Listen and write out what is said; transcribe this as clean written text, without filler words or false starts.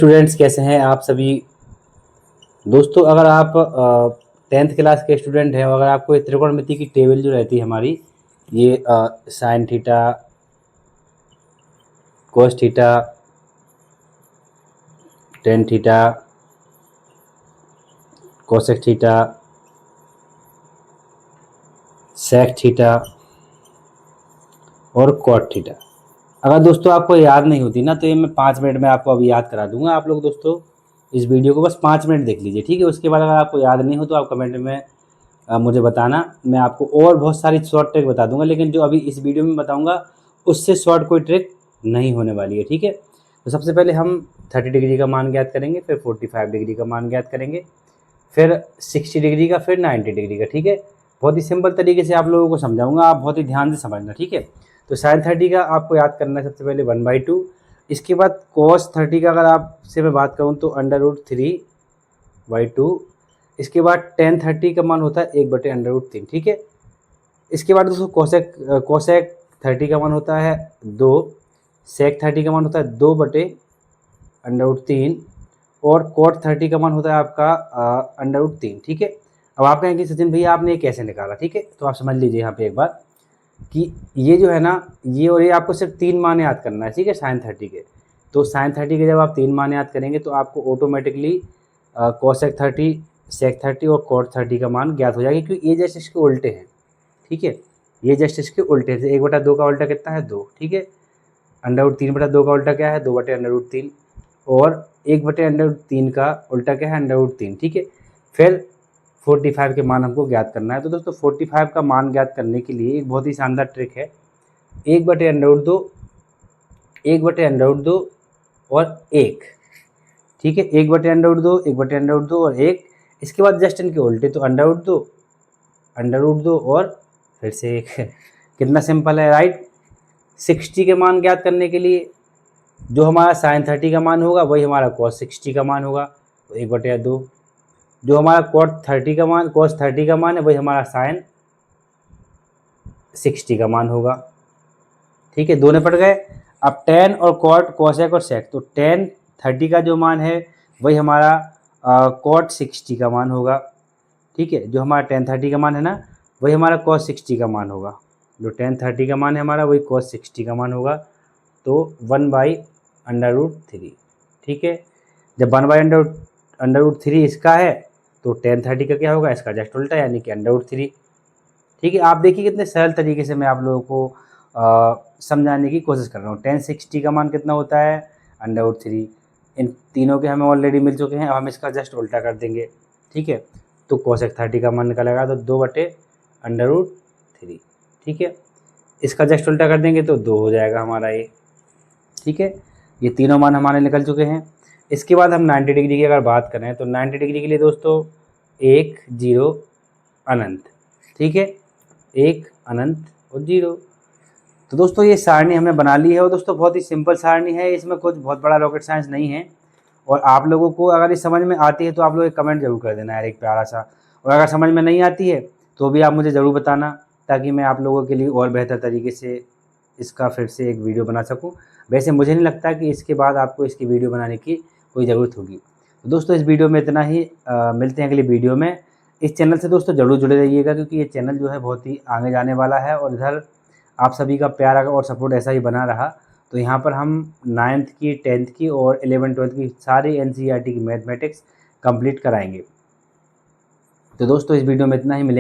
Students कैसे हैं आप सभी। दोस्तों अगर आप 10th क्लास के स्टूडेंट हैं और अगर आपको त्रिकोणमिति की टेबल जो रहती है हमारी, ये sine theta, cos theta, tan theta, cosec theta, sec theta और कॉट थीटा, अगर दोस्तों आपको याद नहीं होती ना तो ये मैं 5 मिनट में आपको अभी याद करा दूंगा। आप लोग दोस्तों इस वीडियो को बस 5 मिनट देख लीजिए, ठीक है। उसके बाद अगर आपको याद नहीं हो तो आप कमेंट में मुझे बताना, मैं आपको और बहुत सारी शॉर्ट ट्रिक बता दूंगा, लेकिन जो अभी इस वीडियो में बताऊंगा उससे शॉर्ट कोई ट्रिक नहीं होने वाली है, ठीक है। तो सबसे पहले हम 30 डिग्री का मान ज्ञात करेंगे, फिर 45 डिग्री का मान ज्ञात करेंगे, फिर 60 डिग्री का, फिर 90 डिग्री का, ठीक है। बहुत ही सिंपल तरीके से आप लोगों को समझाऊंगा, आप बहुत ही ध्यान से समझना, ठीक है। तो साइन 30 का आपको याद करना है सबसे पहले 1/2। इसके बाद cos 30 का अगर आपसे मैं बात करूँ तो √3/2। इसके बाद tan 30 का मान होता है 1/√3, ठीक है। इसके बाद दोस्तों कोसेक 30 का मान होता है 2, सेक 30 का मान होता है 2/√3 और कॉट 30 का मान होता है आपका √3, ठीक है। अब आप कहेंगे सचिन भैया आपने ये कैसे निकाला, ठीक है। तो आप समझ लीजिए यहाँ पे एक बार कि ये जो है ना, ये और ये आपको सिर्फ 3 मान याद करना है, ठीक है, साइन 30 के। तो साइन 30 के जब आप 3 मान याद करेंगे तो आपको ऑटोमेटिकली कोसेक 30, सेक 30 और कॉट 30 का मान ज्ञात हो जाएगा, क्योंकि ये जस्ट इसके उल्टे हैं, ठीक है। ये जस्ट इसके उल्टे हैं। 1/2 का उल्टा कितना है 2, ठीक है। √3/2 का उल्टा क्या है 2/√3 और 1/√3 का उल्टा क्या है √3, ठीक है। फिर 45 के मान हमको ज्ञात करना है। तो दोस्तों 45 का मान ज्ञात करने के लिए एक बहुत ही शानदार ट्रिक है, 1/√2, 1/√2 और 1, ठीक है। 1/√2, 1/√2 और 1। इसके बाद जस्ट इनके उल्टे, तो √2 और फिर से 1 कितना सिंपल है, राइट। 60 के मान ज्ञात करने के लिए जो हमारा साइन 30 का मान होगा वही हमारा cos 60 का मान होगा, तो 1/2। जो हमारा cos 30 का मान है वही हमारा साइन 60 का मान होगा, ठीक है। दोनों पड़ गए। अब tan और cot, कोसेक और सेक, तो tan 30 का जो मान है वही हमारा cot 60 का मान होगा, ठीक है। जो हमारा tan 30 का मान है ना वही हमारा cos 60 का मान होगा। जो tan 30 का मान है हमारा वही cos 60 का मान होगा, तो 1/√3, ठीक है। जब 1/√3 इसका है तो tan 30 का क्या होगा, इसका जस्ट उल्टा, यानी कि √3, ठीक है। आप देखिए कितने सरल तरीके से मैं आप लोगों को समझाने की कोशिश कर रहा हूँ। tan 60 का मान कितना होता है √3। इन तीनों के हमें ऑलरेडी मिल चुके हैं, अब हम इसका जस्ट उल्टा कर देंगे, ठीक है। तो कोसेक 30 का मान निकलेगा तो 2/√3, ठीक है। इसका जस्ट उल्टा कर देंगे तो 2 हो जाएगा हमारा ये, ठीक है। ये तीनों मान हमारे निकल चुके हैं। इसके बाद हम 90 डिग्री की अगर बात करें तो 90 डिग्री के लिए दोस्तों 1, 0, अनंत, ठीक है, 1, अनंत और 0। तो दोस्तों ये सारणी हमने बना ली है और दोस्तों बहुत ही सिंपल सारणी है, इसमें कुछ बहुत बड़ा रॉकेट साइंस नहीं है। और आप लोगों को अगर ये समझ में आती है तो आप लोग एक कमेंट जरूर कर देना यार, एक प्यारा सा। और अगर समझ में नहीं आती है तो भी आप मुझे ज़रूर बताना, ताकि मैं आप लोगों के लिए और बेहतर तरीके से इसका फिर से एक वीडियो बना सकूं। वैसे मुझे नहीं लगता कि इसके बाद आपको इसकी वीडियो बनाने की कोई ज़रूरत होगी। तो दोस्तों इस वीडियो में इतना ही, मिलते हैं अगली वीडियो में। इस चैनल से दोस्तों ज़रूर जुड़े रहिएगा, क्योंकि ये चैनल जो है बहुत ही आगे जाने वाला है और इधर आप सभी का प्यार और सपोर्ट ऐसा ही बना रहा तो यहाँ पर हम 9th की, 10th की और 11th 12th की सारी NCERT की मैथमेटिक्स कंप्लीट कराएंगे। तो दोस्तों इस वीडियो में इतना ही, मिलेंगे।